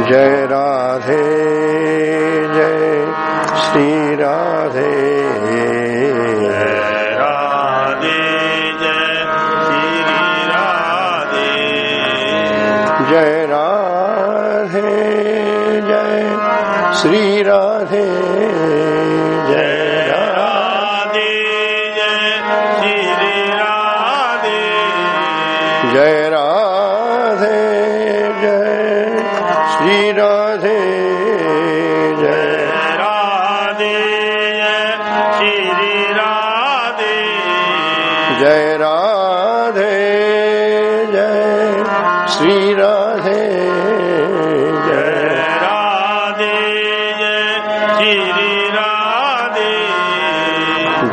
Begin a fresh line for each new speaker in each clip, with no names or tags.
जय राधे जय श्री राधे जय राधे जय श्री राधे जय राधे जय श्री राधे जय राधे जय श्री राधे जय राधे जय श्री राधे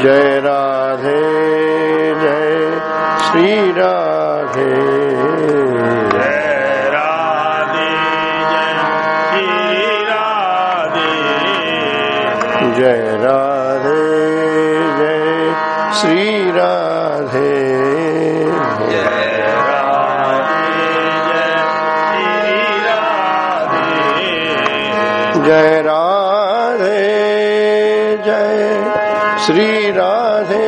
जय राधे जय श्री राधे जय राधे जय श्री राधे जय राधे जय श्री राधे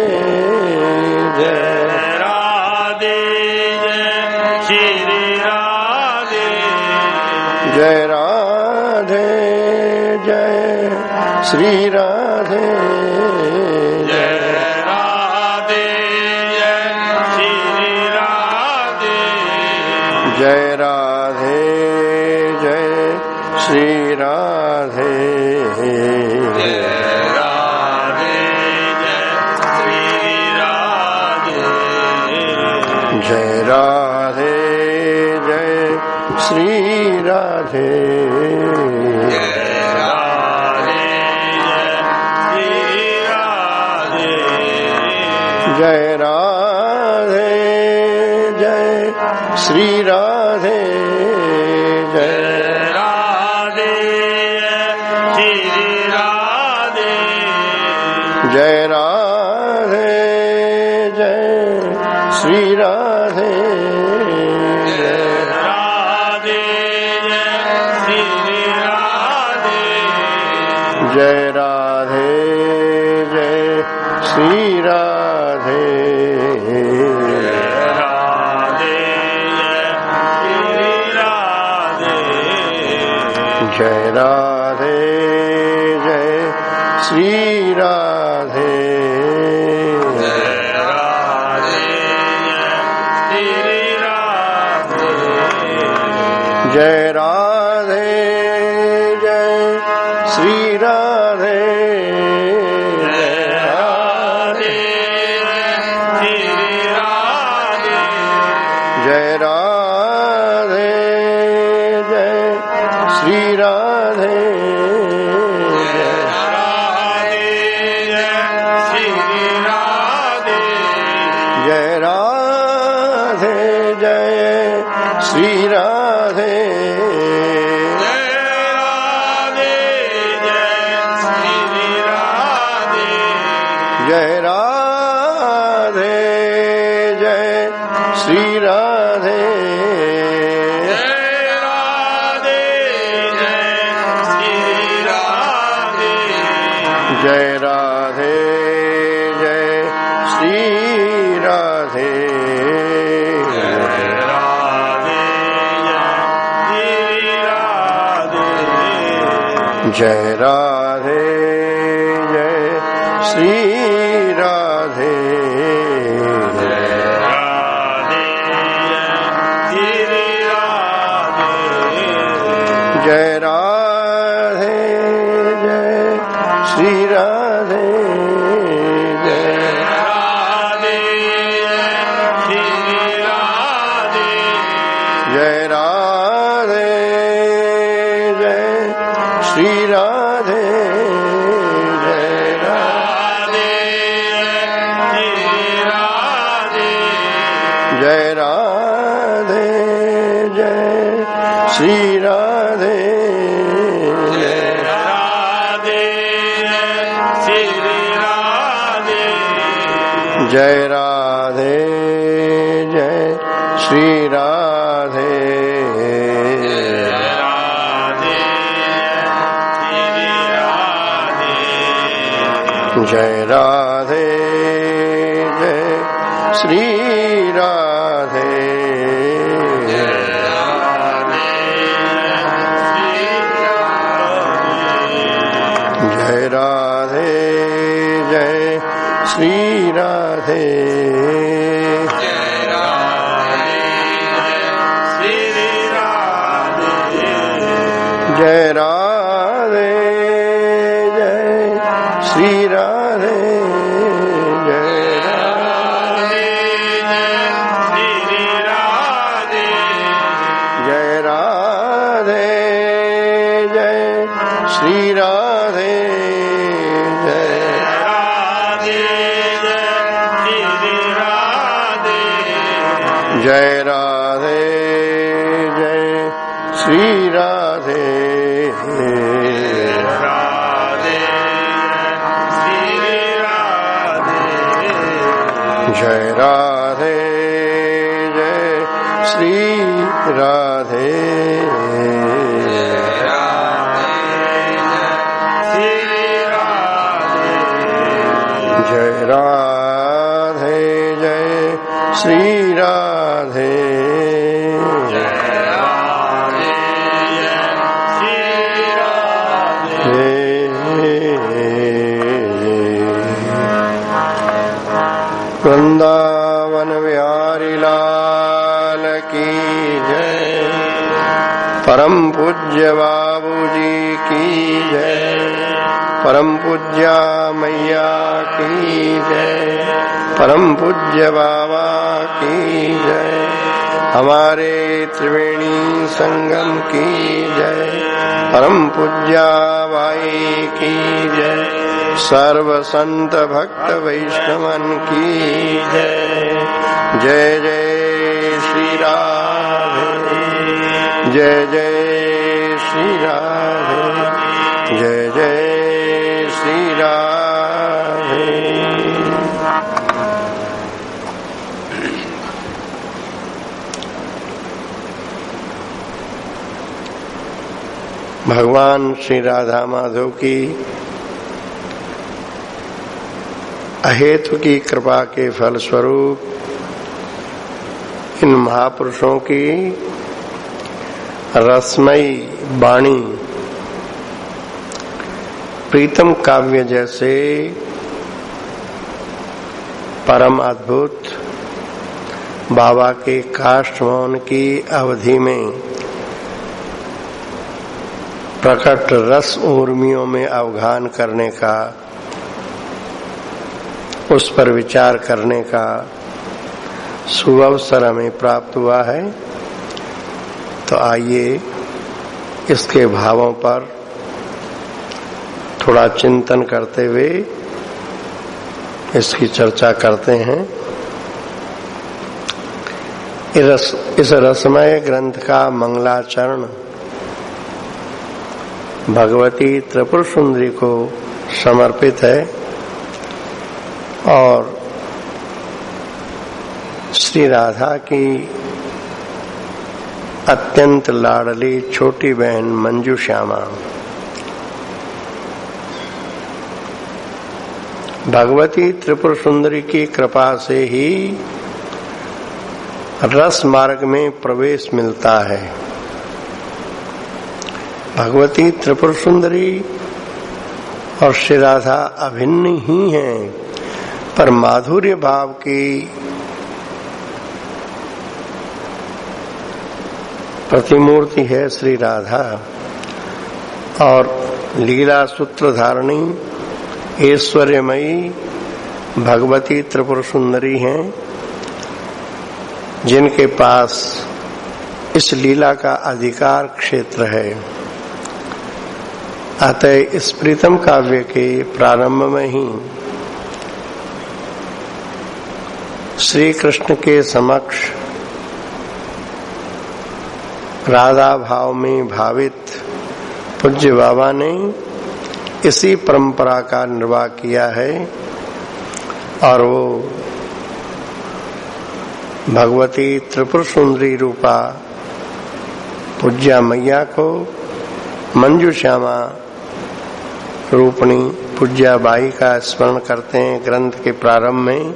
जय राधे जय श्री राधे जय राधे जय श्री राधे जय राधे जय श्री राधे जय राधे जय श्री राधे जय राधे जय श्री राधे जय राधे जय श्री राधे जय राधे जय श्री राधे जय राधे जय राधे जय श्री राधे जय राधे जय राधे जय श्री राधे जय राधे जय श्री राधे जय राधे जय श्री राधे जय राधे जय श्री राधे जय राधे जय श्री राधे जय राधे जय श्री राधे जय राधे जय श्री राधे जय राधे जय श्री राधे जय राधे जय श्री राधे जय राधे जय श्री राधे जय राधे जय श्री राधे जय राधे जय श्री राधे जय राधे जय श्री राधे जय राधे जय श्री राधे जय राधे जय श्री राधे जय राधे जय राधे जय श्री राधे जय राधे जय श्री राधे जय राधे जय श्री राधे जय राधे जय श्री राधे वृंदावन बिहारी लाल की जय परम पूज्य बाबूजी की जय परम पूज्य मैया की जय परम पूज्य बाबा की जय हमारे त्रिवेणी संगम की जय परम पूज्य भाई की जय सर्व संत भक्त वैष्णवन की जय जय जय श्री राधे जय जय श्री राधे जय जय श्री राधे। भगवान श्री राधा माधव की अहेतु की कृपा के फलस्वरूप इन महापुरुषों की रसमयी वाणी प्रीतम काव्य जैसे परम अद्भुत बाबा के काष्ठमौन की अवधि में प्रकट रस ऊर्मियों में अवगाहन करने का उस पर विचार करने का सुअवसर हमें प्राप्त हुआ है। तो आइए इसके भावों पर थोड़ा चिंतन करते हुए इसकी चर्चा करते हैं। इस रसमय ग्रंथ का मंगलाचरण भगवती त्रिपुर सुंदरी को समर्पित है और श्री राधा की अत्यंत लाडली छोटी बहन मंजू श्यामा भगवती त्रिपुर सुंदरी की कृपा से ही रस मार्ग में प्रवेश मिलता है। भगवती त्रिपुर सुंदरी और श्री राधा अभिन्न ही हैं, पर माधुर्य भाव की प्रतिमूर्ति है श्री राधा और लीला सूत्रधारणी ऐश्वर्यमयी भगवती त्रिपुर सुंदरी हैं, जिनके पास इस लीला का अधिकार क्षेत्र है। अतः इस प्रीतम काव्य के प्रारंभ में ही श्री कृष्ण के समक्ष राधा भाव में भावित पूज्य बाबा ने इसी परंपरा का निर्वाह किया है और वो भगवती त्रिपुर सुंदरी रूपा पूज्या मैया को मंजू श्यामा रूपणी पूज्याबाई का स्मरण करते हैं ग्रंथ के प्रारंभ में,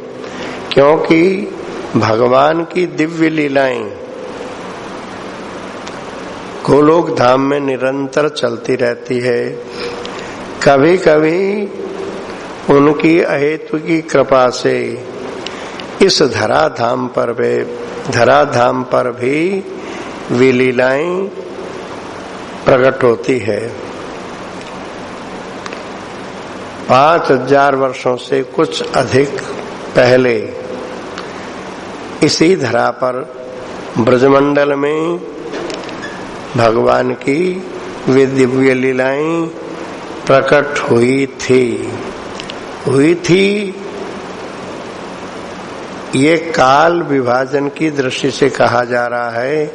क्योंकि भगवान की दिव्य लीलाएं गोलोक धाम में निरंतर चलती रहती है। कभी कभी उनकी अहेतु की कृपा से इस धराधाम पर भी वे लीलाएं प्रकट होती है। 5000 वर्षों से कुछ अधिक पहले इसी धरा पर ब्रजमंडल में भगवान की वे दिव्य लीलाएं प्रकट हुई थी। ये काल विभाजन की दृष्टि से कहा जा रहा है।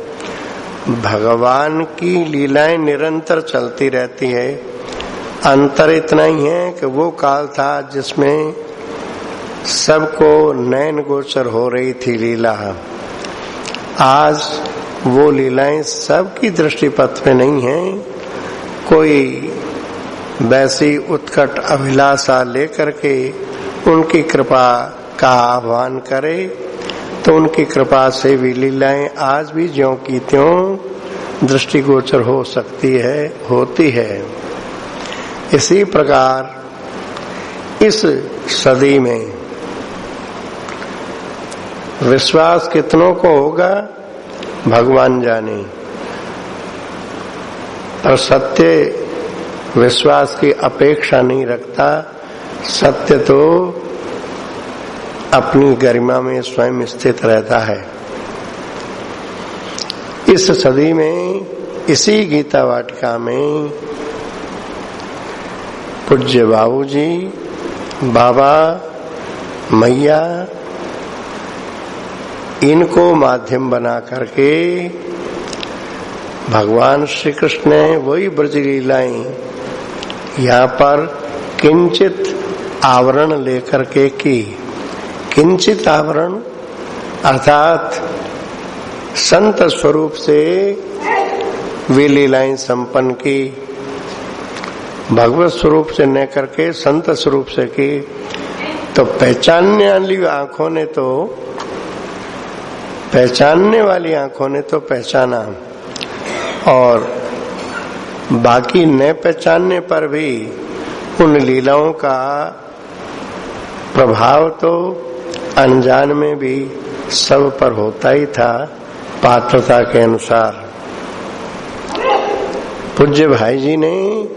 भगवान की लीलाएं निरंतर चलती रहती है। अंतर इतना ही है कि वो काल था जिसमें सबको नयन गोचर हो रही थी लीला। आज वो लीलाएं सबकी दृष्टिपथ में नहीं है। कोई वैसी उत्कट अभिलाषा लेकर के उनकी कृपा का आह्वान करे तो उनकी कृपा से भी लीलाएं आज भी ज्यों की त्यों दृष्टिगोचर हो सकती है, होती है। इसी प्रकार इस सदी में विश्वास कितनों को होगा भगवान जाने, पर सत्य विश्वास की अपेक्षा नहीं रखता। सत्य तो अपनी गरिमा में स्वयं स्थित रहता है। इस सदी में इसी गीता वाटिका में पूज्य बाबूजी, बाबा, मैया, इनको माध्यम बना करके भगवान श्री कृष्ण ने वही ब्रज लीलाएं यहाँ पर किंचित आवरण लेकर के की। किंचित आवरण अर्थात संत स्वरूप से वे लीलाएं संपन्न की, भगवत स्वरूप से न करके संत स्वरूप से की। तो पहचानने वाली आंखों ने तो पहचाना, और बाकी न पहचानने पर भी उन लीलाओं का प्रभाव तो अनजान में भी सब पर होता ही था, पात्रता के अनुसार। पूज्य भाई जी ने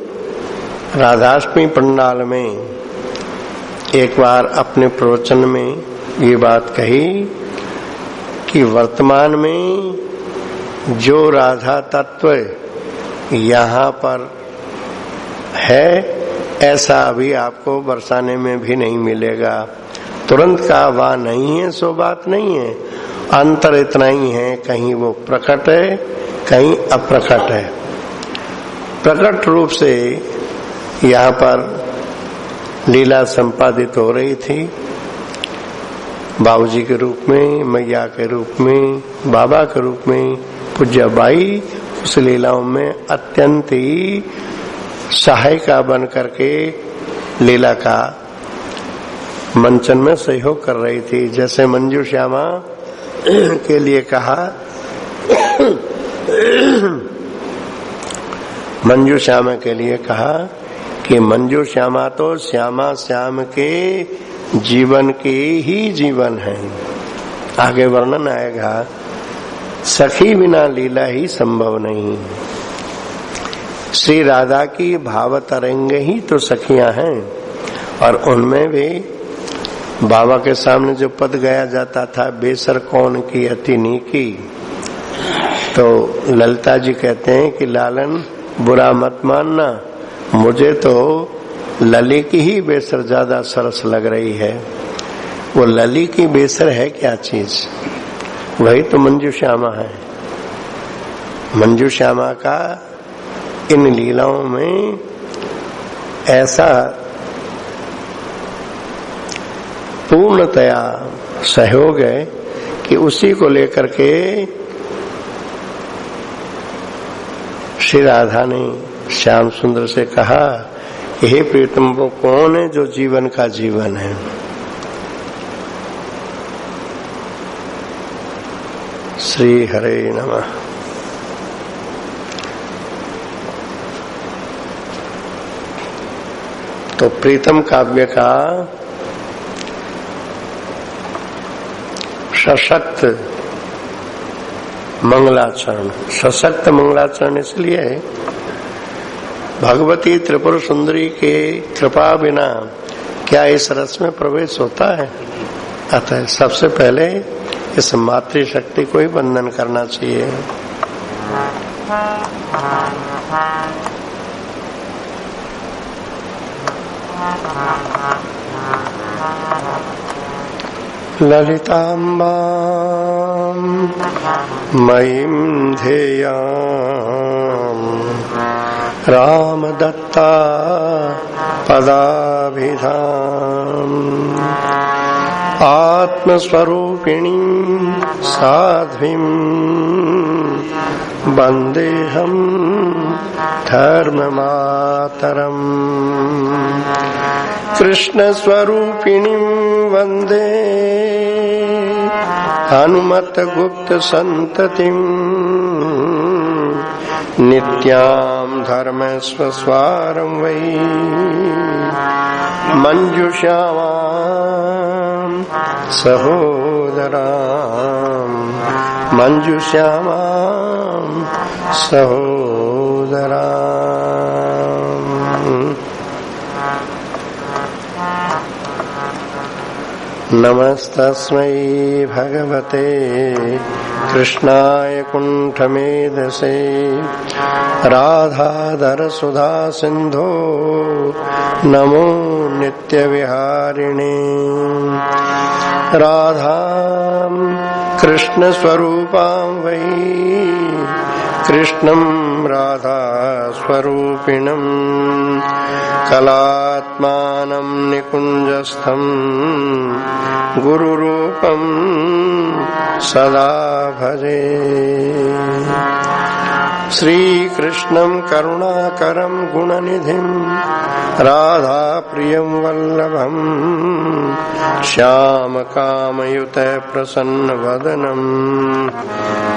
राधाष्टमी पंडाल में एक बार अपने प्रवचन में ये बात कही कि वर्तमान में जो राधा तत्व यहाँ पर है ऐसा अभी आपको बरसाने में भी नहीं मिलेगा। तुरंत का वह नहीं है सो बात नहीं है। अंतर इतना ही है, कहीं वो प्रकट है, कहीं अप्रकट है। प्रकट रूप से यहाँ पर लीला संपादित हो रही थी, बाबूजी के रूप में, मैया के रूप में, बाबा के रूप में। पूज्याबाई उस लीलाओं में अत्यंत ही सहायिका बन करके लीला का मंचन में सहयोग कर रही थी। जैसे मंजू श्यामा के लिए कहा, मंजू श्यामा के लिए कहा कि मंजू श्यामा तो श्यामा श्याम के जीवन के ही जीवन है। आगे वर्णन आएगा, सखी बिना लीला ही संभव नहीं। श्री राधा की भाव तरंगे ही तो सखियां हैं, और उनमें भी बाबा के सामने जो पद गाया जाता था, बेसर कौन की अति नीकी, तो ललिता जी कहते हैं कि लालन बुरा मत मानना, मुझे तो लली की ही बेसर ज्यादा सरस लग रही है। वो लली की बेसर है क्या चीज? वही तो मंजू श्यामा है। मंजू श्यामा का इन लीलाओं में ऐसा पूर्णतया सहयोग है कि उसी को लेकर के श्री राधा ने श्याम सुंदर से कहा हे प्रीतम, वो कौन है जो जीवन का जीवन है? श्री हरे नमः। तो प्रीतम काव्य का सशक्त मंगलाचरण, सशक्त मंगलाचरण इसलिए है, भगवती त्रिपुर सुंदरी के कृपा बिना क्या इस रस में प्रवेश होता है? अतः सबसे पहले इस मातृशक्ति को ही वंदन करना चाहिए। ललिताम्बां मयीं ध्येयां रामदत्ता पदाभिधाम् आत्मस्वरूपिणी साध्वीं वन्देऽहं धर्ममातरम् कृष्णस्वरूपिणीं वन्दे हनुमत्गुप्त संततिम् नित्यां धर्मस्वस्वारं वै मंजुश्यामां सहोदरां मंजुश्यामां सहोदरां। नमस्तस्मै भगवते कृष्णाय कुण्ठमेधसे राधाधर सुधा सिन्धो नमो नित्यविहारिणे। राधां कृष्णस्वरूपां वै कृष्णं राधा स्वरूपिणं कलात्मानं निकुञ्जस्थं गुरुरूपं सदा भजे। श्रीकृष्णं करुणाकरं गुणनिधिं राधाप्रियं वल्लभं श्यामकामयुत प्रसन्नवदनं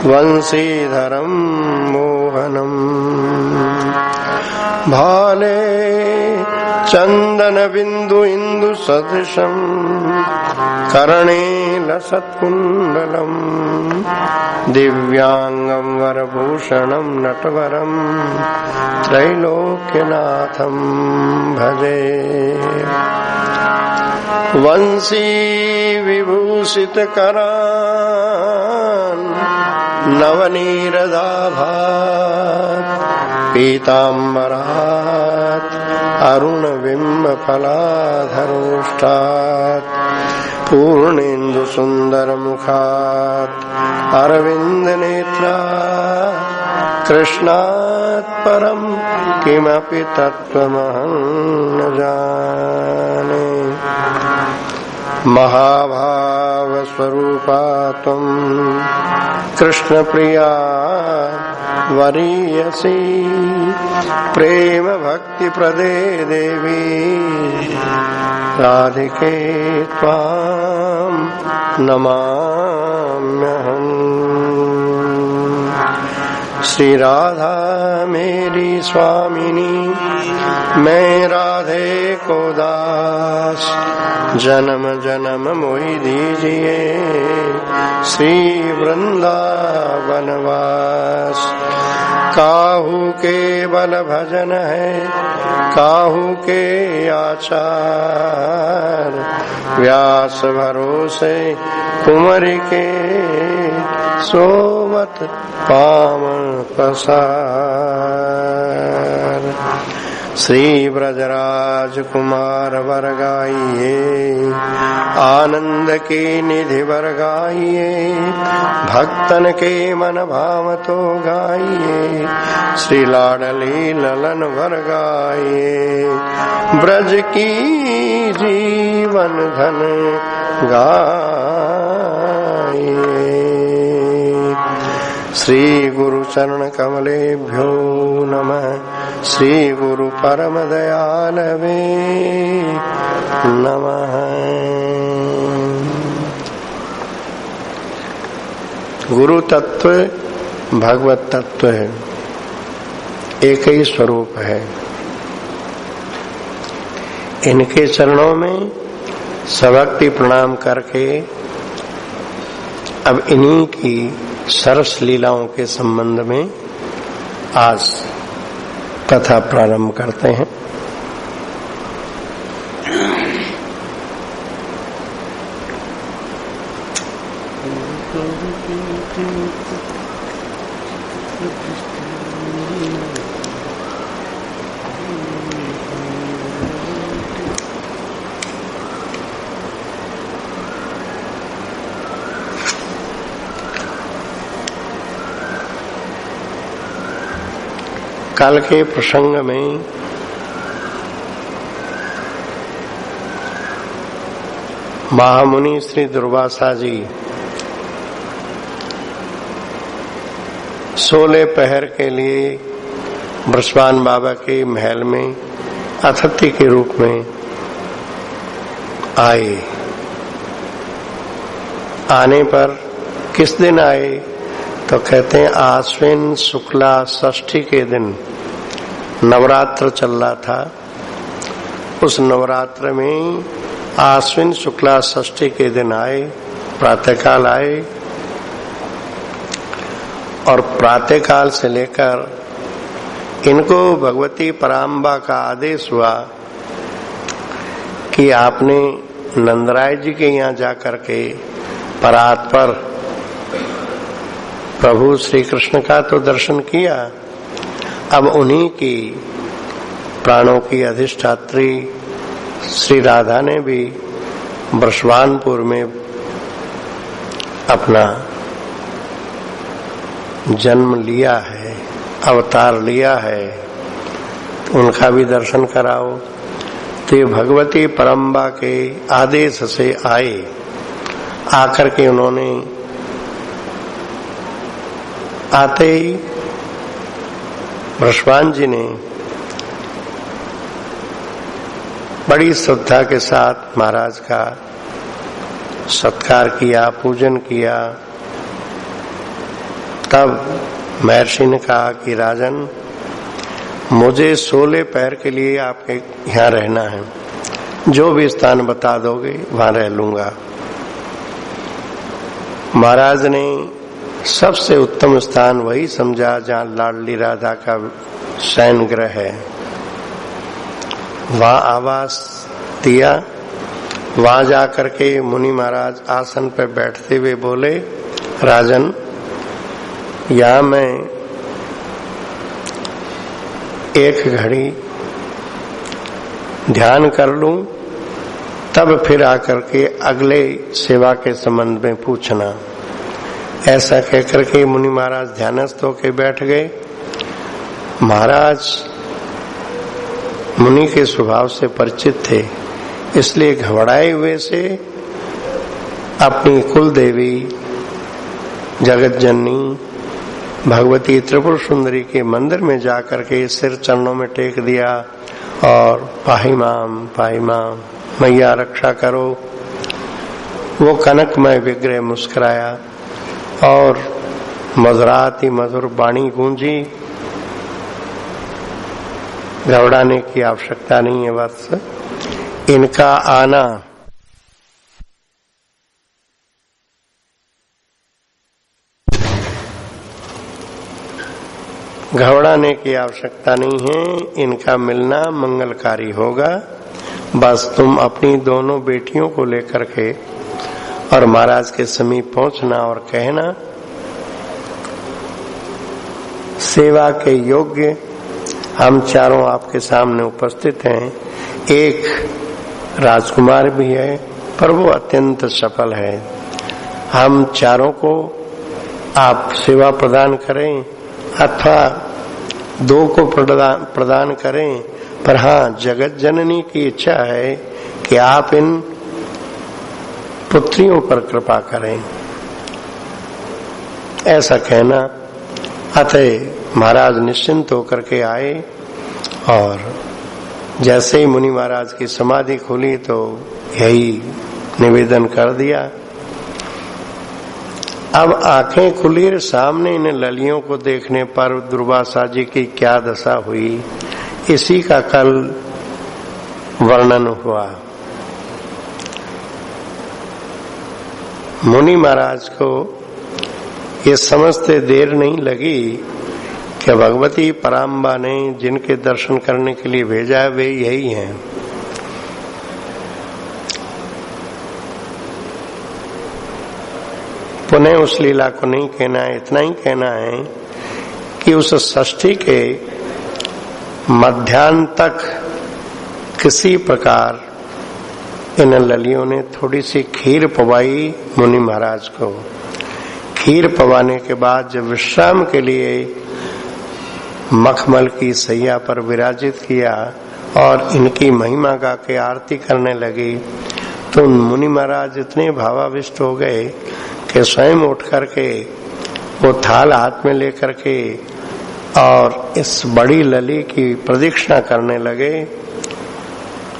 वंशीधरं मोहनम्। भाले चन्दनबिन्दु इन्दु सदृशं कर्णे लसत्कुण्डलम् दिव्याङ्गं वरभूषणं नटवरं त्रैलोक्यनाथं भजे। वंशी विभूषित करान् नवनीरदाभात् पीताम्बरात् अरुणबिम्ब फलाधरोष्टात् पूर्णेन्दु सुंदर मुखात् अरविंद नेत्रात् कृष्णात् परं किमपि तत्त्वमहं न जाने। महाभाव स्वरूपा त्वं कृष्ण प्रिया वरीयसी प्रेम भक्ति प्रदे देवी राधिके त्वां नमाम्यहम्। श्री राधा मेरी स्वामिनी मैं राधे को दास जन्म जन्म मोहि दीजिए श्री वृंदावनवास। काहू के बल भजन है काहू के आचार व्यास भरोसे कुमरि के सोवत पावन पसार। श्री ब्रजराज कुमार वर गाइए आनंद की निधि वर गाइए भक्तन के मन भाव तो गाइए श्री लाडली ललन वर गाइए ब्रज की जीवन धन गाइए। श्री गुरु चरण कमलेभ्यो नमः। श्री गुरु परम दयालवे नमः। गुरु तत्व भगवत तत्व है, एक ही स्वरूप है। इनके चरणों में सभक्ति प्रणाम करके अब इन्हीं की सरस लीलाओं के संबंध में आज कथा प्रारंभ करते हैं। काल के प्रसंग में महामुनि श्री दुर्वासा जी 16 पहर के लिए बृषभान बाबा के महल में अतिथि के रूप में आए। आने पर किस दिन आए तो कहते हैं आश्विन शुक्ला षष्ठी के दिन नवरात्र चल रहा था। उस नवरात्र में आश्विन शुक्ला षष्ठी के दिन आए, प्रातःकाल आए और प्रातःकाल से लेकर इनको भगवती पराम्बा का आदेश हुआ कि आपने नंदराय जी के यहाँ जाकर के परात पर प्रभु श्री कृष्ण का तो दर्शन किया, अब उन्हीं की प्राणों की अधिष्ठात्री श्री राधा ने भी बृषभानपुर में अपना जन्म लिया है, अवतार लिया है, उनका भी दर्शन कराओ। तो ये भगवती परम्बा के आदेश से आए। आकर के उन्होंने आते ही बृषभान जी ने बड़ी श्रद्धा के साथ महाराज का सत्कार किया, पूजन किया। तब महर्षि ने कहा कि राजन, मुझे 16 पहर के लिए आपके यहाँ रहना है, जो भी स्थान बता दोगे वहां रह लूंगा। महाराज ने सबसे उत्तम स्थान वही समझा जहाँ लाडली राधा का शयन गृह है, वहां आवास दिया। वहां जाकर के मुनि महाराज आसन पर बैठते हुए बोले, राजन, यहाँ मैं एक घड़ी ध्यान कर लूं, तब फिर आकर के अगले सेवा के संबंध में पूछना। ऐसा कहकर के मुनि महाराज ध्यानस्थ होकर बैठ गए। महाराज मुनि के स्वभाव से परिचित थे, इसलिए घबराए हुए से अपनी कुल देवी जगत जननी भगवती त्रिपुर सुंदरी के मंदिर में जाकर के सिर चरणों में टेक दिया और पाहि माम मैया रक्षा करो। वो कनकमय विग्रह मुस्कुराया और मधुराति मधुर वाणी गूंजी। घबराने की आवश्यकता नहीं है वत्स, इनका आना घबराने की आवश्यकता नहीं है, इनका मिलना मंगलकारी होगा। बस तुम अपनी दोनों बेटियों को लेकर के और महाराज के समीप पहुंचना और कहना, सेवा के योग्य हम चारों आपके सामने उपस्थित हैं। एक राजकुमार भी है, पर वो अत्यंत सफल है। हम चारों को आप सेवा प्रदान करें अथवा 2 को प्रदान करें, पर हाँ, जगत जननी की इच्छा है कि आप इन पुत्रियों पर कृपा करें। ऐसा कहना अतः महाराज निश्चिंत होकर के आए और जैसे ही मुनि महाराज की समाधि खुली तो यही निवेदन कर दिया। अब आंखें खुली, सामने इन ललियों को देखने पर दुर्वासा जी की क्या दशा हुई, इसी का कल वर्णन हुआ। मुनि महाराज को ये समझते देर नहीं लगी कि भगवती पराम्बा ने जिनके दर्शन करने के लिए भेजा है वे यही हैं। पुनः उस लीला को नहीं कहना है, इतना ही कहना है कि उस षष्ठी के मध्याह्न तक किसी प्रकार इन ललियों ने थोड़ी सी खीर पवाई मुनि महाराज को। खीर पवाने के बाद जब विश्राम के लिए मखमल की सैया पर विराजित किया और इनकी महिमा गा के आरती करने लगी, तो मुनि महाराज इतने भावाविष्ट हो गए कि स्वयं उठ करके वो थाल हाथ में लेकर के और इस बड़ी लली की प्रदक्षिणा करने लगे।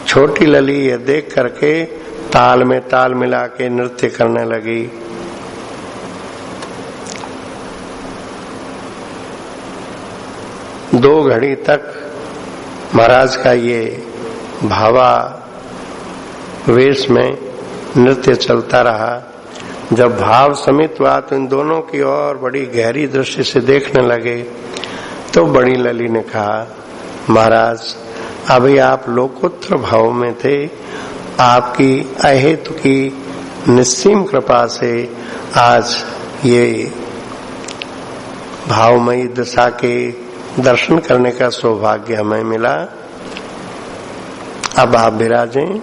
छोटी लली ये देख करके ताल में ताल मिला के नृत्य करने लगी। दो घड़ी तक महाराज का ये भावावेश में नृत्य चलता रहा। जब भाव समित हुआ तो इन दोनों की ओर बड़ी गहरी दृष्टि से देखने लगे। तो बड़ी लली ने कहा, महाराज अभी आप लोकोत्तर भाव में थे, आपकी अहेतु की निस्सीम कृपा से आज ये भावमयी दशा के दर्शन करने का सौभाग्य हमें मिला। अब आप विराजें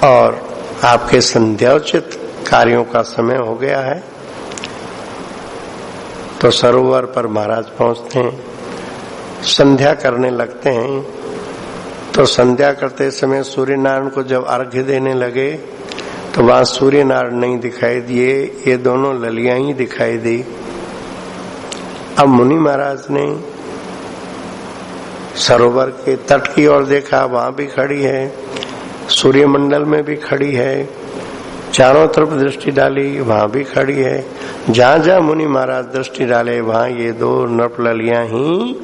और आपके संध्योचित कार्यों का समय हो गया है। तो सरोवर पर महाराज पहुंचते हैं, संध्या करने लगते हैं। तो संध्या करते समय सूर्य नारायण को जब अर्घ्य देने लगे तो वहां सूर्य नारायण नहीं दिखाई दिए, ये दोनों ललियां ही दिखाई दी। अब मुनि महाराज ने सरोवर के तट की ओर देखा, वहां भी खड़ी है, सूर्यमंडल में भी खड़ी है, चारों तरफ दृष्टि डाली, वहां भी खड़ी है। जहां जहां मुनि महाराज दृष्टि डाले वहां ये दो नृप ललियां ही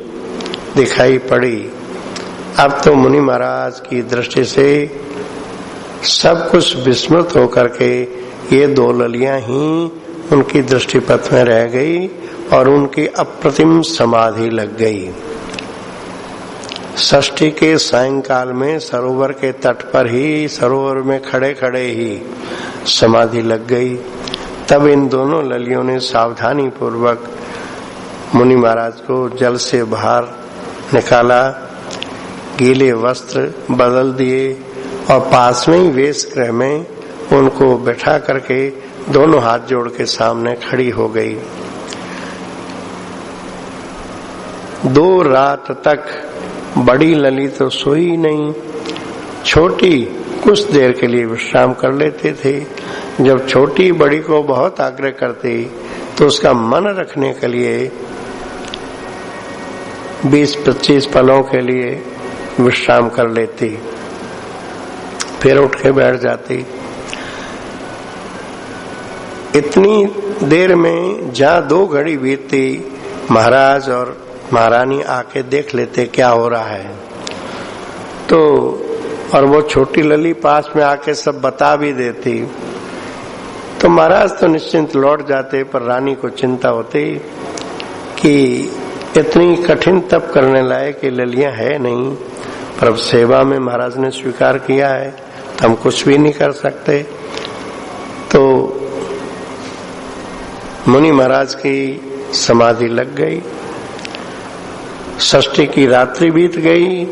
दिखाई पड़ी। अब तो मुनि महाराज की दृष्टि से सब कुछ विस्मृत होकर के ये दो ललियां ही उनकी दृष्टिपथ में रह गई और उनकी अप्रतिम समाधि लग गई। षष्ठी के सायंकाल में सरोवर के तट पर ही, सरोवर में खड़े खड़े ही समाधि लग गई। तब इन दोनों ललियों ने सावधानी पूर्वक मुनि महाराज को जल से बाहर निकाला, गीले वस्त्र बदल दिए और पास में ही वेश गृह में उनको बैठा करके दोनों हाथ जोड़ के सामने खड़ी हो गई। 2 रात तक बड़ी लली तो सोई नहीं, छोटी कुछ देर के लिए विश्राम कर लेते थे। जब छोटी बड़ी को बहुत आग्रह करती तो उसका मन रखने के लिए 20-25 पलों के लिए विश्राम कर लेती, फिर उठ के बैठ जाती। इतनी देर में जहाँ 2 घड़ी बीतती, महाराज और महारानी आके देख लेते क्या हो रहा है। तो और वो छोटी लली पास में आके सब बता भी देती। तो महाराज तो निश्चिंत लौट जाते, पर रानी को चिंता होती कि इतनी कठिन तप करने लायक ये ललियां है नहीं, पर अब सेवा में महाराज ने स्वीकार किया है तो हम कुछ भी नहीं कर सकते। तो मुनि महाराज की समाधि लग गई। षष्ठी की रात्रि बीत गई,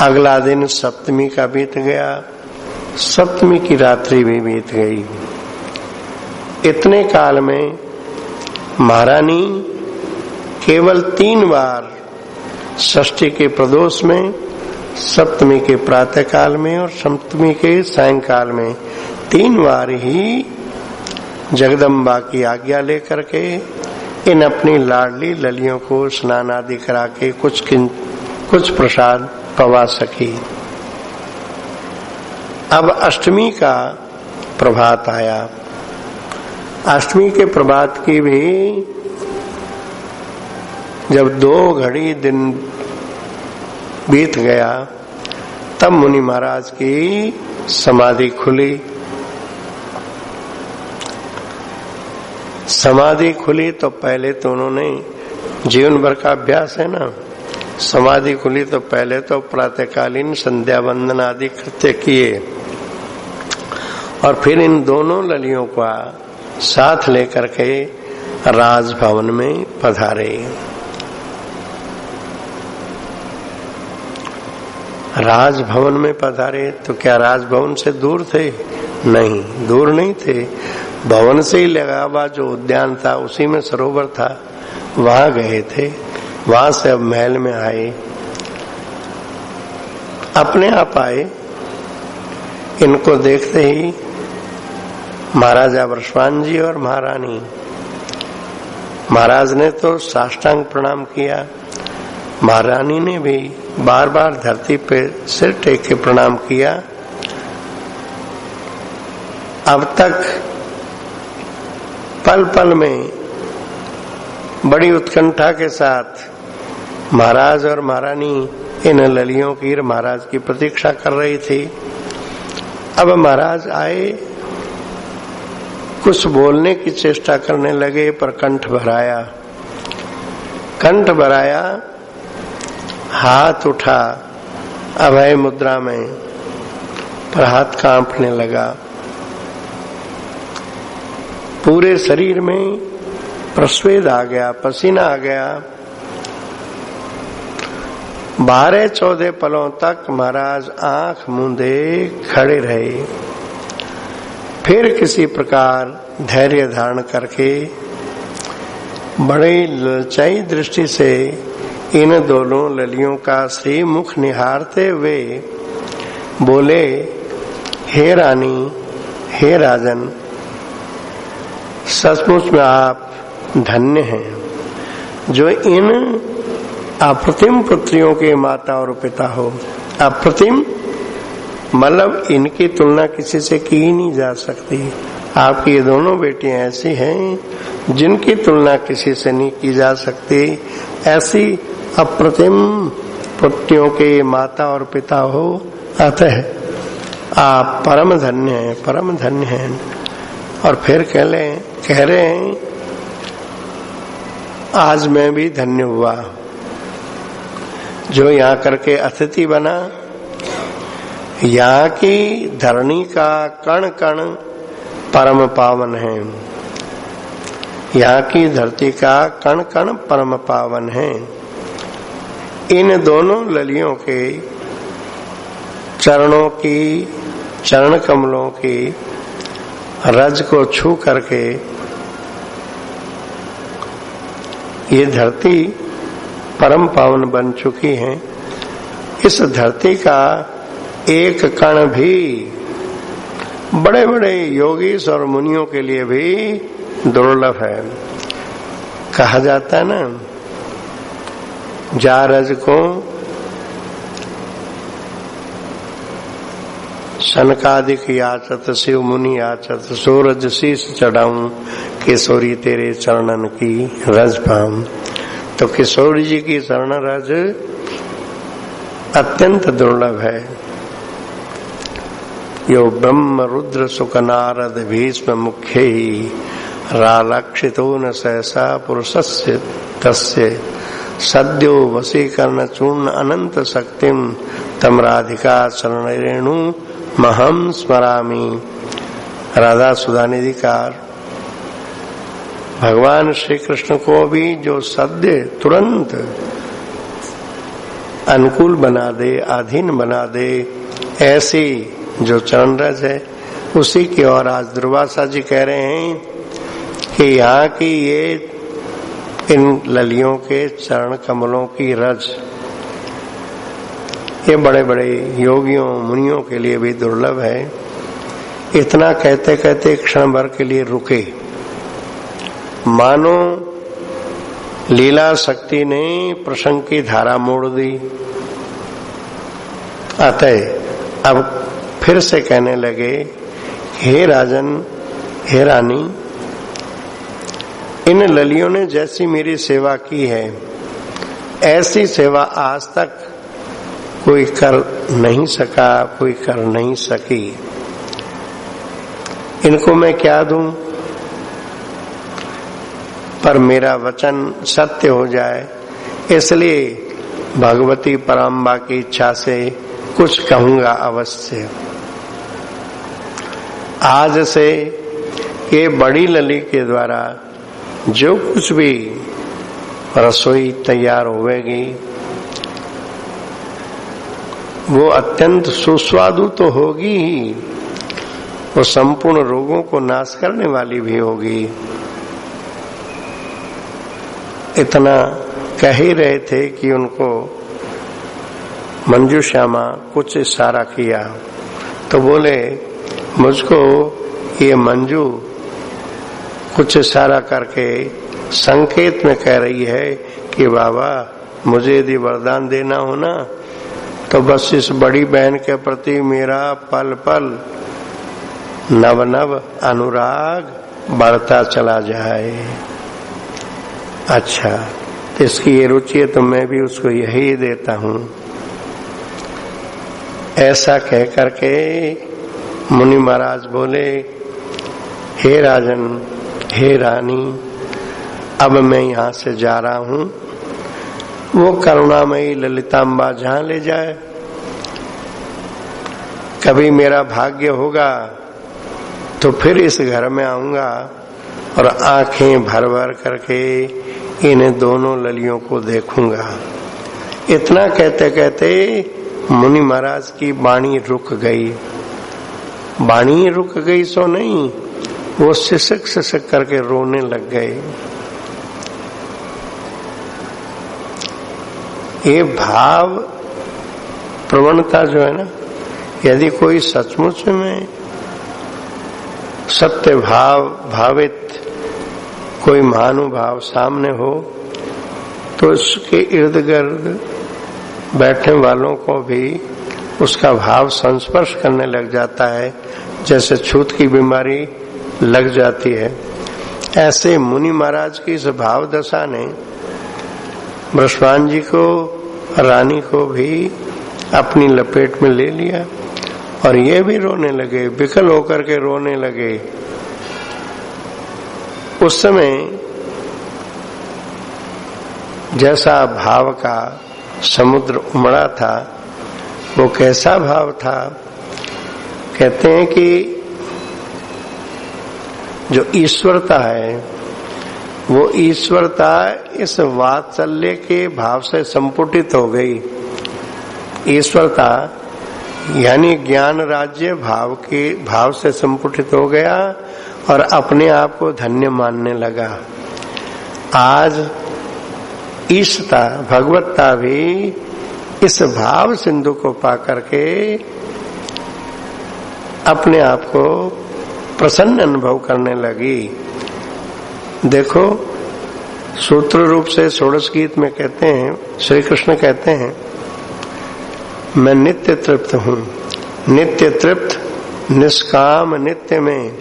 अगला दिन सप्तमी का बीत गया, सप्तमी की रात्रि भी बीत गई। इतने काल में महारानी केवल 3 बार षष्ठी के प्रदोष में, सप्तमी के प्रातः काल में और सप्तमी के सायंकाल में 3 बार ही जगदम्बा की आज्ञा लेकर के इन अपनी लाडली ललियों को स्नान आदि करा के कुछ प्रसाद पवा सकी। अब अष्टमी का प्रभात आया। अष्टमी के प्रभात की भी जब 2 घड़ी दिन बीत गया तब मुनि महाराज की समाधि खुली। समाधि खुली तो पहले तो उन्होंने जीवन भर का अभ्यास है ना, समाधि खुली तो पहले तो प्रातःकालीन संध्या वंदन आदि कृत्य किए और फिर इन दोनों ललियों का साथ लेकर के राजभवन में पधारे। राजभवन में पधारे तो क्या राजभवन से दूर थे? नहीं, दूर नहीं थे। भवन से ही लगा हुआ जो उद्यान था उसी में सरोवर था, वहां गए थे। वहां से अब महल में आए, अपने आप आए। इनको देखते ही महाराजा वृषभान जी और महारानी, महाराज ने तो साष्टांग प्रणाम किया, महारानी ने भी बार बार धरती पे सिर टेक के प्रणाम किया। अब तक पल पल में बड़ी उत्कंठा के साथ महाराज और महारानी इन ललियों की महाराज की प्रतीक्षा कर रही थी। अब महाराज आए, कुछ बोलने की चेष्टा करने लगे पर कंठ भराया, हाथ उठा अभय मुद्रा में, पर हाथ कांपने लगा। पूरे शरीर में प्रस्वेद आ गया, पसीना आ गया। 12-14 पलों तक महाराज आंख मूंदे खड़े रहे। फिर किसी प्रकार धैर्य धारण करके बड़े ललचाई दृष्टि से इन दोनों ललियों का श्री मुख निहारते हुए बोले, हे रानी, हे राजन, सचमुच में आप धन्य हैं जो इन अप्रतिम पुत्रियों के माता और पिता हो। अप्रतिम मतलब इनकी तुलना किसी से की ही नहीं जा सकती। आपकी ये दोनों बेटियां ऐसी हैं जिनकी तुलना किसी से नहीं की जा सकती। ऐसी अप्रतिम पुत्रियों के माता और पिता हो, अतः आप परम धन्य हैं, परम धन्य हैं। और फिर कह रहे हैं, आज मैं भी धन्य हुआ जो यहाँ करके अतिथि बना। यहाँ की धरणी का कण कण परम पावन है। यहाँ की धरती का कण कण परम पावन है। इन दोनों ललियों के चरणों की, चरण कमलों की रज को छू करके ये धरती परम पावन बन चुकी है। इस धरती का एक कण भी बड़े बड़े योगीश और मुनियों के लिए भी दुर्लभ है। कहा जाता है ना, जा रज को सनकादिक याचत शिव मुनि याचत, सूरज शीश चढ़ाऊं किशोरी तेरे चरणन की रज पाऊं। तो किशोरी जी की चरण रज अत्यंत दुर्लभ है। यो ब्रह्म रुद्र सुख नारद भीष्म मुख्य ही रालक्षितो न सहसा पुरुषस्य तस्य सद्यो वशीकरण चूर्ण अनंत शक्तिम तम राधिका चरण रेणु महम स्मरामी। राधा सुधानिधिकार भगवान श्री कृष्ण को भी जो सद्य तुरंत अनुकूल बना दे, अधीन बना दे, ऐसी जो चरण रज है उसी की ओर आज दुर्वासा जी कह रहे हैं कि यहाँ की ये इन ललियों के चरण कमलों की रज ये बड़े बड़े योगियों मुनियों के लिए भी दुर्लभ है। इतना कहते कहते क्षण भर के लिए रुके, मानो लीला शक्ति ने प्रसंग की धारा मोड़ दी। अतः अब फिर से कहने लगे, हे राजन, हे रानी, इन ललियों ने जैसी मेरी सेवा की है ऐसी सेवा आज तक कोई कर नहीं सका, कोई कर नहीं सकी। इनको मैं क्या दूं? पर मेरा वचन सत्य हो जाए, इसलिए भगवती पराम्बा की इच्छा से कुछ कहूंगा अवश्य। आज से ये बड़ी लली के द्वारा जो कुछ भी रसोई तैयार होवेगी वो अत्यंत सुस्वादु तो होगी ही, वो संपूर्ण रोगों को नाश करने वाली भी होगी। इतना कह ही रहे थे कि उनको मंजू श्यामा कुछ इशारा किया तो बोले, मुझको ये मंजू कुछ इशारा करके संकेत में कह रही है कि बाबा मुझे यदि वरदान देना हो ना तो बस इस बड़ी बहन के प्रति मेरा पल पल नव नव अनुराग बढ़ता चला जाए। अच्छा, तो इसकी ये रुचि है तो मैं भी उसको यही देता हूँ। ऐसा कह करके मुनि महाराज बोले, हे राजन, हे रानी, अब मैं यहाँ से जा रहा हूँ, वो करुणामयी ललितांबा जहाँ ले जाए। कभी मेरा भाग्य होगा तो फिर इस घर में आऊंगा और आंखें भर भर करके इन दोनों ललियों को देखूंगा। इतना कहते कहते मुनि महाराज की वाणी रुक गई। वाणी रुक गई सो नहीं, वो सिसक सिसक करके रोने लग गए। ये भाव प्रवणता जो है ना, यदि कोई सचमुच में सत्य भाव भावित कोई महानुभाव सामने हो तो उसके इर्द गिर्द बैठने वालों को भी उसका भाव संस्पर्श करने लग जाता है, जैसे छूत की बीमारी लग जाती है। ऐसे मुनि महाराज की इस भाव दशा ने बृषभान जी को, रानी को भी अपनी लपेट में ले लिया और ये भी रोने लगे, विकल होकर के रोने लगे। उस समय जैसा भाव का समुद्र उमड़ा था, वो कैसा भाव था? कहते हैं कि जो ईश्वरता है वो ईश्वरता इस वात्सल्य के भाव से संपुटित हो गई। ईश्वरता यानी ज्ञान राज्य भाव के भाव से संपुटित हो गया और अपने आप को धन्य मानने लगा। आज ईशता भगवत्ता भी इस भाव सिंधु को पाकर के अपने आप को प्रसन्न अनुभव करने लगी। देखो, सूत्र रूप से षोडश गीत में कहते हैं, श्री कृष्ण कहते हैं, मैं नित्य तृप्त हूँ, नित्य तृप्त निष्काम नित्य में,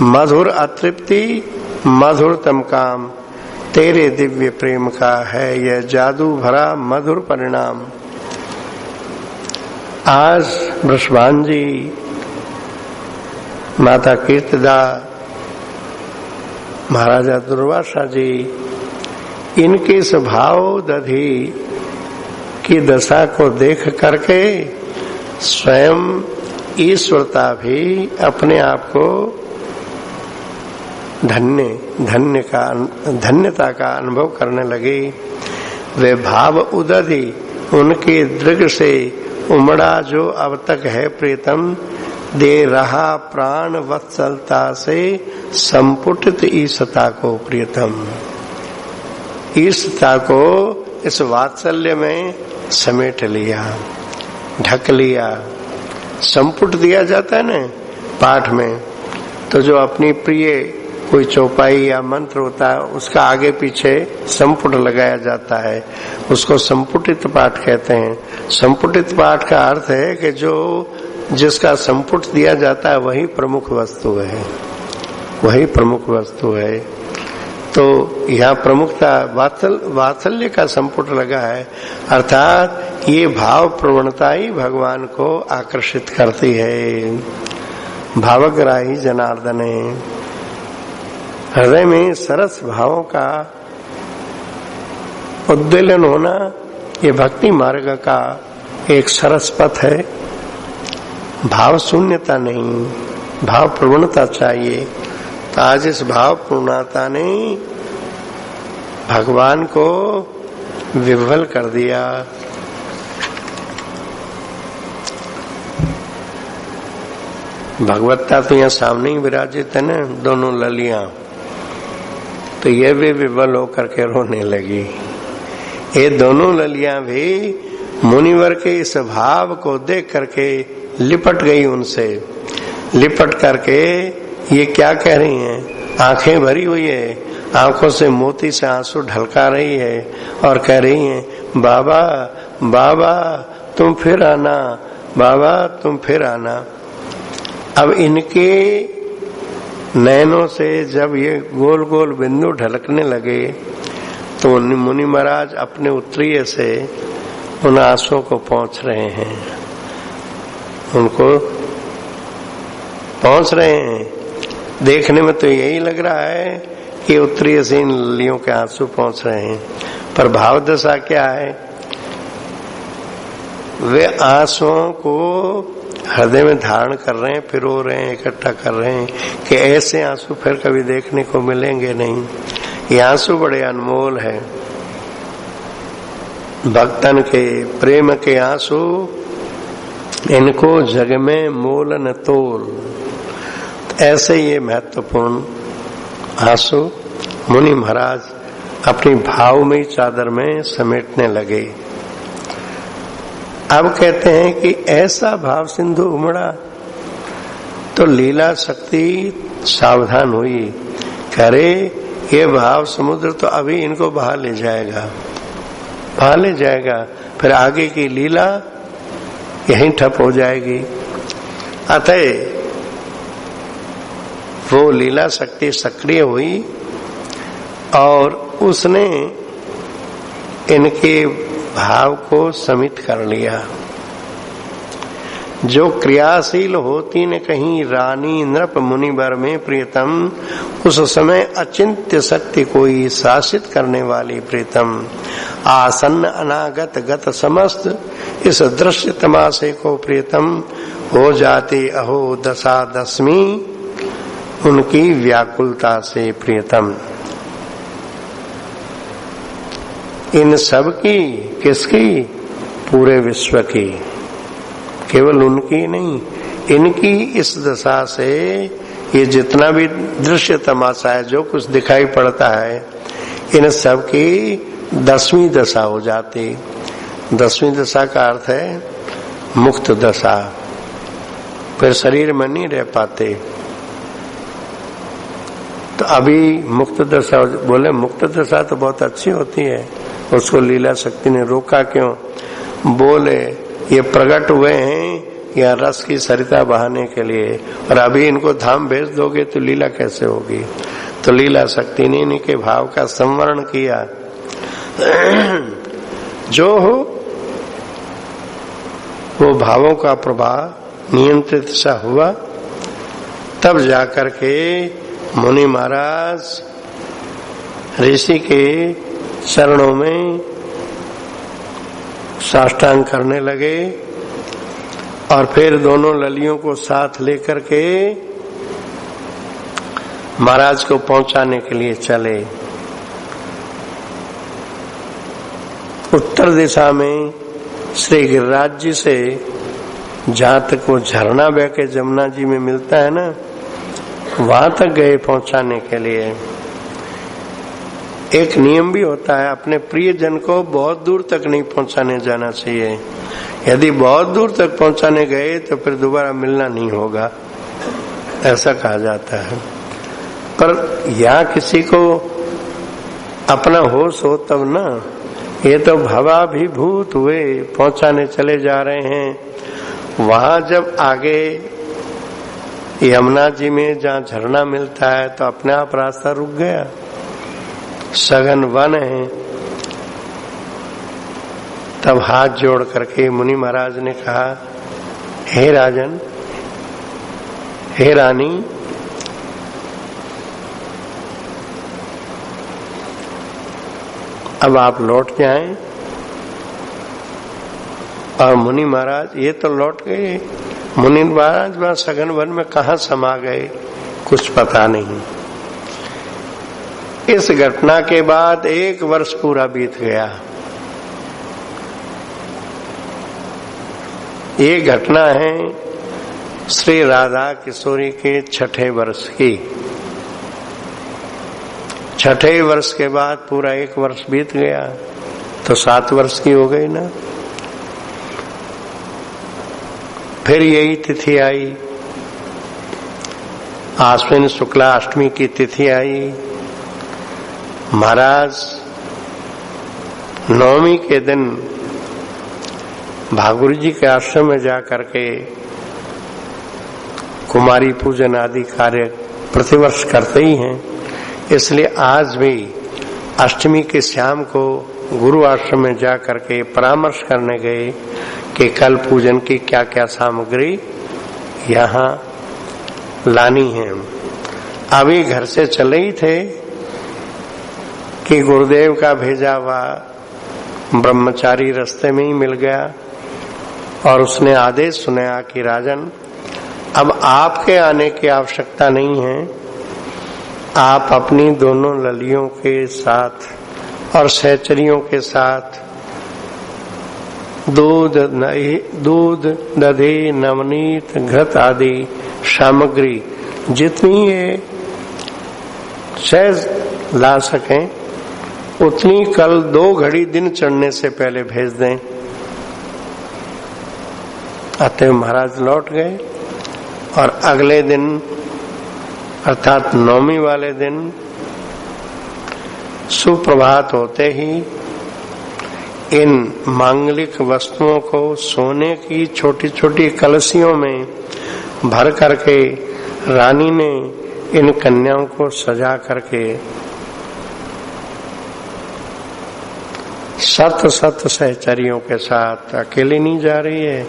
मधुर अतृप्ति मधुरतम काम, तेरे दिव्य प्रेम का है यह जादू भरा मधुर परिणाम। आज बृषभान जी, माता कीर्तिदा, महाराजा दुर्वासा जी, इनके स्वभाव दधी की दशा को देख करके स्वयं ईश्वरता भी अपने आप को धन्यता का अनुभव करने लगी। वे भाव उदधि उनके दृग से उमड़ा जो अब तक है प्रीतम, दे रहा प्राण वत्सलता से संपुटित ईशता को प्रियतम। ईशता को इस वात्सल्य में समेट लिया, ढक लिया, संपुट दिया जाता है ना पाठ में, तो जो अपनी प्रिय कोई चौपाई या मंत्र होता है, उसका आगे पीछे संपुट लगाया जाता है, उसको संपुटित पाठ कहते हैं। संपुटित पाठ का अर्थ है कि जो जिसका संपुट दिया जाता है वही प्रमुख वस्तु है, वही प्रमुख वस्तु है। तो यहाँ प्रमुखता वात्सल्य का संपुट लगा है, अर्थात ये भाव प्रवणता ही भगवान को आकर्षित करती है। भावग्राही जनार्दन है। हृदय में सरस भावों का उद्वेलन होना ये भक्ति मार्ग का एक सरस पथ है। भाव शून्यता नहीं, भाव प्रवणता चाहिए। तो आज इस भाव पूर्णता ने भगवान को विह्वल कर दिया। भगवत्ता तो यहाँ सामने ही विराजित है ना, दोनों ललियां। तो ये भी विह्वल होकर के रोने लगी। ये दोनों ललियां भी मुनिवर के इस भाव को देख करके लिपट गई उनसे। लिपट करके ये क्या कह रही हैं? आंखें भरी हुई है, आंखों से मोती से आंसू ढलका रही है और कह रही हैं, बाबा बाबा तुम फिर आना, बाबा तुम फिर आना। अब इनके नैनों से जब ये गोल गोल बिंदु ढलकने लगे तो मुनि महाराज अपने उत्तरीय से उन आंसुओं को पहुंच रहे हैं, उनको पहुंच रहे हैं। देखने में तो यही लग रहा है कि उत्तरीय से इन ललियों के आंसू पहुंच रहे हैं, पर भाव दशा क्या है? वे आंसुओं को हृदय में धारण कर रहे हैं, पिरो रहे हैं, इकट्ठा कर रहे हैं कि ऐसे आंसू फिर कभी देखने को मिलेंगे नहीं। ये आंसू बड़े अनमोल हैं। भक्तन के प्रेम के आंसू, इनको जग में मोल न तोल। ऐसे ये महत्वपूर्ण आंसू मुनि महाराज अपनी भावमयी चादर में समेटने लगे। अब कहते हैं कि ऐसा भाव सिंधु उमड़ा तो लीला शक्ति सावधान हुई, करे ये भाव समुद्र तो अभी इनको बहा ले जाएगा, बहा ले जाएगा, फिर आगे की लीला यहीं ठप हो जाएगी। अतः वो लीला शक्ति सक्रिय हुई और उसने इनके भाव को समित कर लिया। जो क्रियाशील होती न कहीं रानी नृप मुनिवर में प्रियतम, उस समय अचिंत्य शक्ति कोई शासित करने वाली प्रीतम। आसन्न अनागत गत समस्त इस दृश्य तमाशे को प्रियतम, हो जाते अहो दशा दशमी उनकी व्याकुलता से प्रियतम। इन सब की, किसकी? पूरे विश्व की, केवल उनकी नहीं, इनकी इस दशा से ये जितना भी दृश्य तमाशा है, जो कुछ दिखाई पड़ता है, इन सब की 10वीं दशा हो जाती। 10वीं दशा का अर्थ है मुक्त दशा, फिर शरीर में नहीं रह पाते। तो अभी मुक्त दशा, बोले मुक्त दशा तो बहुत अच्छी होती है, उसको लीला शक्ति ने रोका क्यों? बोले ये प्रकट हुए हैं या रस की सरिता बहाने के लिए, और अभी इनको धाम भेज दोगे तो लीला कैसे होगी? तो लीला शक्ति ने इनके भाव का संवरण किया। जो हो वो भावों का प्रभाव नियंत्रित सा हुआ, तब जाकर के मुनि महाराज ऋषि के चरणों में साष्टांग करने लगे और फिर दोनों ललियों को साथ लेकर के महाराज को पहुंचाने के लिए चले। उत्तर दिशा में श्री गिरिराज जी से जहां तक वो झरना बह के जमुना जी में मिलता है ना, वहां तक गए पहुंचाने के लिए। एक नियम भी होता है, अपने प्रिय जन को बहुत दूर तक नहीं पहुंचाने जाना चाहिए। यदि बहुत दूर तक पहुंचाने गए तो फिर दोबारा मिलना नहीं होगा, ऐसा कहा जाता है। पर यहाँ किसी को अपना होश हो तब ना। ये तो भवाभिभूत हुए पहुंचाने चले जा रहे हैं। वहां जब आगे यमुना जी में जहाँ झरना मिलता है तो अपने आप रास्ता रुक गया, सघन वन है। तब हाथ जोड़ करके मुनि महाराज ने कहा, हे राजन, हे रानी, अब आप लौट जाएं। और मुनि महाराज ये तो लौट गए। मुनि महाराज वहां सघन वन में कहाँ समा गए कुछ पता नहीं। इस घटना के बाद 1 वर्ष पूरा बीत गया। ये घटना है श्री राधा किशोरी के 6ठे वर्ष की। 6ठे वर्ष के बाद पूरा 1 वर्ष बीत गया तो 7 वर्ष की हो गई ना। फिर यही तिथि आई, आश्विन शुक्ला अष्टमी की तिथि आई। महाराज नवमी के दिन भागुर जी के आश्रम में जाकर के कुमारी पूजन आदि कार्य प्रतिवर्ष करते ही हैं। इसलिए आज भी अष्टमी के शाम को गुरु आश्रम में जाकर के परामर्श करने गए कि कल पूजन की क्या क्या सामग्री यहाँ लानी है। अभी घर से चले ही थे कि गुरुदेव का भेजा हुआ ब्रह्मचारी रास्ते में ही मिल गया और उसने आदेश सुनाया कि राजन, अब आपके आने की आवश्यकता नहीं है। आप अपनी दोनों ललियों के साथ और सहचरियों के साथ दूध, दही, नवनीत, घृत आदि सामग्री जितनी ये सहज ला सकें उतनी कल 2 घड़ी दिन चढ़ने से पहले भेज दें। अतः महाराज लौट गए और अगले दिन अर्थात नवमी वाले दिन सुप्रभात होते ही इन मांगलिक वस्तुओं को सोने की छोटी छोटी कलसियों में भर करके रानी ने इन कन्याओं को सजा करके सत सहचरियों के साथ, अकेले नहीं जा रही है,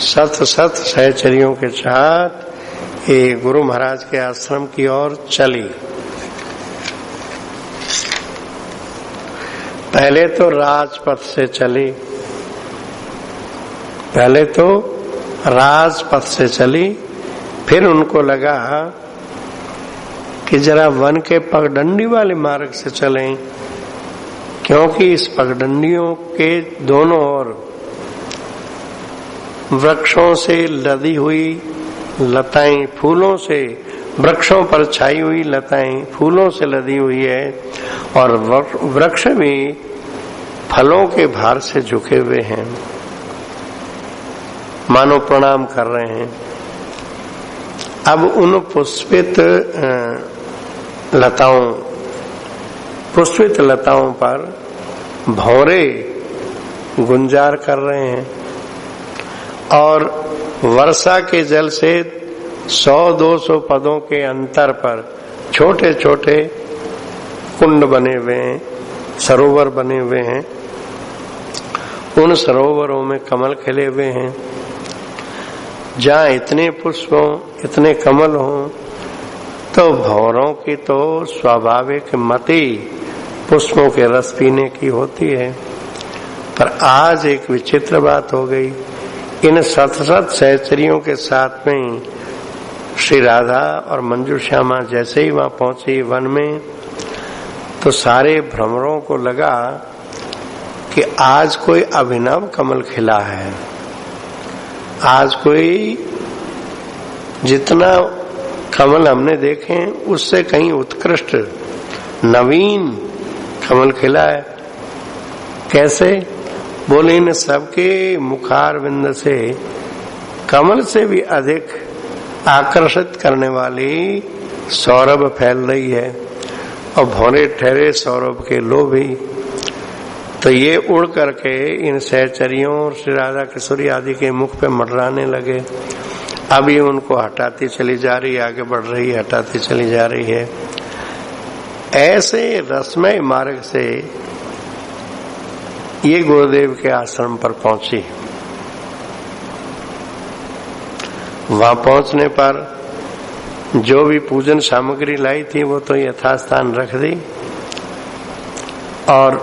सत सहचरियों के साथ ये गुरु महाराज के आश्रम की ओर चली। पहले तो राजपथ से चली, फिर उनको लगा कि जरा वन के पगडंडी वाले मार्ग से चलें, क्योंकि इस पगडंडियों के दोनों ओर वृक्षों से लदी हुई लताएं, फूलों से, वृक्षों पर छाई हुई लताएं फूलों से लदी हुई है और वृक्ष भी फलों के भार से झुके हुए हैं, मानो प्रणाम कर रहे हैं। अब उन पुष्पित लताओं पर भौरे गुंजार कर रहे हैं और वर्षा के जल से 100-200 पदों के अंतर पर छोटे छोटे कुंड बने हुए हैं, सरोवर बने हुए हैं। उन सरोवरों में कमल खिले हुए हैं। जहाँ इतने पुष्प हों, इतने कमल हों, तो भौरों की तो स्वाभाविक मति पुष्पों के रस पीने की होती है। पर आज एक विचित्र बात हो गई। इन सत सहचरियों के साथ में श्री राधा और मंजू श्यामा जैसे ही वहां पहुंची वन में, तो सारे भ्रमरों को लगा कि आज कोई अभिनव कमल खिला है, आज कोई जितना कमल हमने देखे उससे कहीं उत्कृष्ट नवीन कमल खिला है। कैसे? बोले इन सबके मुखारविंद से कमल से भी अधिक आकर्षित करने वाली सौरभ फैल रही है और भौरे ठहरे सौरभ के लोभी। तो ये उड़ करके इन सहचरियों और श्री राधा किशोरी आदि के मुख पे मंडराने लगे। अब ये उनको हटाती चली जा रही है, आगे बढ़ रही है, हटाती चली जा रही है। ऐसे रसमय मार्ग से ये गुरुदेव के आश्रम पर पहुंची। वहां पहुंचने पर जो भी पूजन सामग्री लाई थी वो तो यथास्थान रख दी और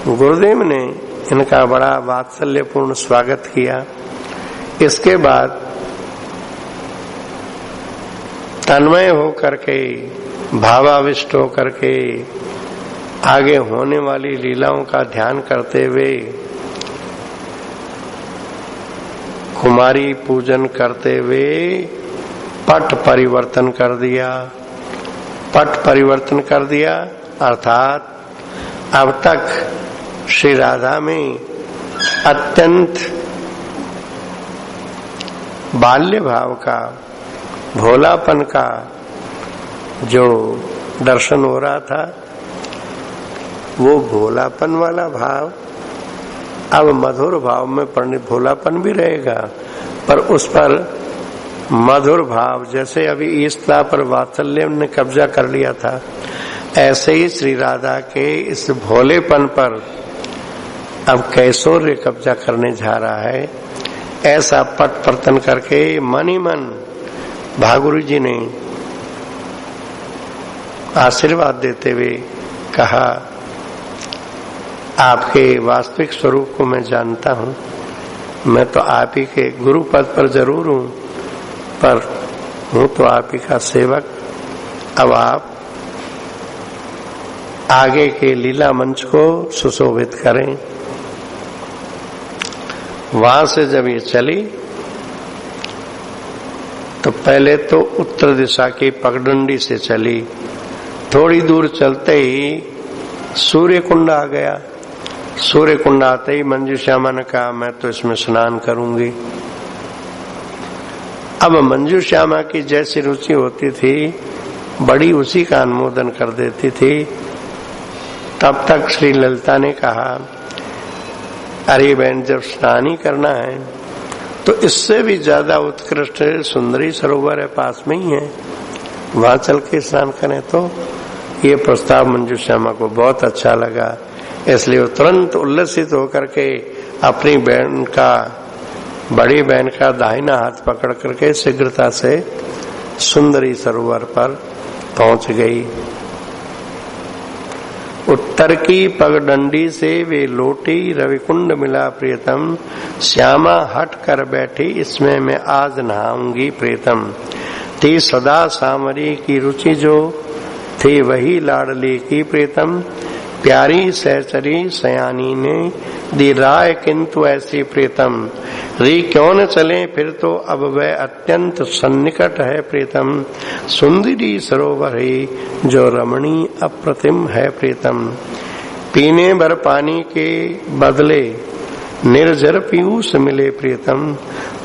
गुरुदेव ने इनका बड़ा वात्सल्यपूर्ण स्वागत किया। इसके बाद तन्मय होकर के, भावाविष्ट होकर के, आगे होने वाली लीलाओं का ध्यान करते हुए कुमारी पूजन करते हुए पट परिवर्तन कर दिया। पट परिवर्तन कर दिया अर्थात अब तक श्री राधा में अत्यंत बाल्य भाव का, भोलापन का जो दर्शन हो रहा था, वो भोलापन वाला भाव अब मधुर भाव में परिणित, भोलापन भी रहेगा पर उस पर मधुर भाव, जैसे अभी ईस्ता पर वात्सल्य ने कब्जा कर लिया था, ऐसे ही श्री राधा के इस भोलेपन पर अब कैशोर्य कब्जा करने जा रहा है। ऐसा पट पर्तन करके मन ही मन भागुरु जी ने आशीर्वाद देते हुए कहा, आपके वास्तविक स्वरूप को मैं जानता हूँ, मैं तो आप ही के गुरु पद पर जरूर हूँ पर हूँ तो आप ही का सेवक। अब आप आगे के लीला मंच को सुशोभित करें। वहां से जब ये चली तो पहले तो उत्तर दिशा की पगडंडी से चली। थोड़ी दूर चलते ही सूर्य कुंड आ गया। सूर्य कुंड आते ही मंजू श्यामा ने कहा, मैं तो इसमें स्नान करूंगी। अब मंजू श्यामा की जैसी रुचि होती थी, बड़ी उसी का अनुमोदन कर देती थी। तब तक श्री ललिता ने कहा, अरे बहन, जब स्नान ही करना है तो इससे भी ज्यादा उत्कृष्ट सुंदरी सरोवर है, पास में ही है, वहां चल के स्नान करें। तो ये प्रस्ताव मंजू श्यामा को बहुत अच्छा लगा, इसलिए वो तुरंत उल्लसित होकर के अपनी बहन का, बड़ी बहन का दाहिना हाथ पकड़ करके शीघ्रता से सुंदरी सरोवर पर पहुंच गई। उत्तर की पगडंडी से वे लोटी, रविकुंड मिला प्रियतम, श्यामा हट कर बैठी, इसमें मैं आज नहाऊंगी प्रियतम। थी सदा सामरी की रुचि जो, थी वही लाडली की प्रियतम, प्यारी सहचरी सयानी ने दी राय किंतु ऐसी प्रीतम, री क्यों न चले फिर तो अब वह अत्यंत सन्निकट है प्रीतम, सुंदरी सरोवर ही जो रमणी अप्रतिम है प्रीतम। पीने भर पानी के बदले निर्जर पीयूष मिले प्रीतम,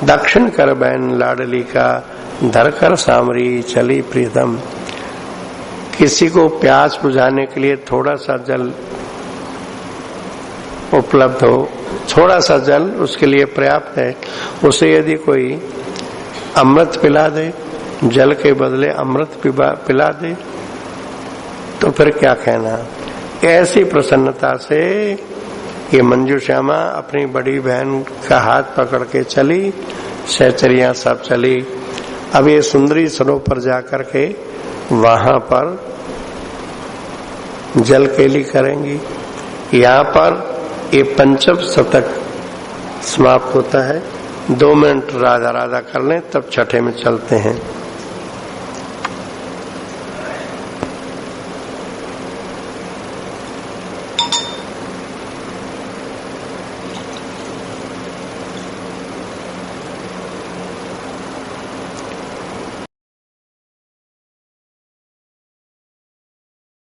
दक्षिण कर बैन लाडली का धरकर सामरी चली प्रीतम। किसी को प्यास बुझाने के लिए थोड़ा सा जल उपलब्ध हो, थोड़ा सा जल उसके लिए पर्याप्त है, उसे यदि कोई अमृत पिला दे, जल के बदले अमृत पिला दे तो फिर क्या कहना। ऐसी प्रसन्नता से ये मंजू श्यामा अपनी बड़ी बहन का हाथ पकड़ के चली, सहचरियां सब चली। अब ये सुंदरी सरोवर पर जाकर के वहां पर जल केली करेंगी। यहाँ पर ये पंचम शतक समाप्त होता है। 2 मिनट राधा राधा कर लें, तब छठे में चलते हैं।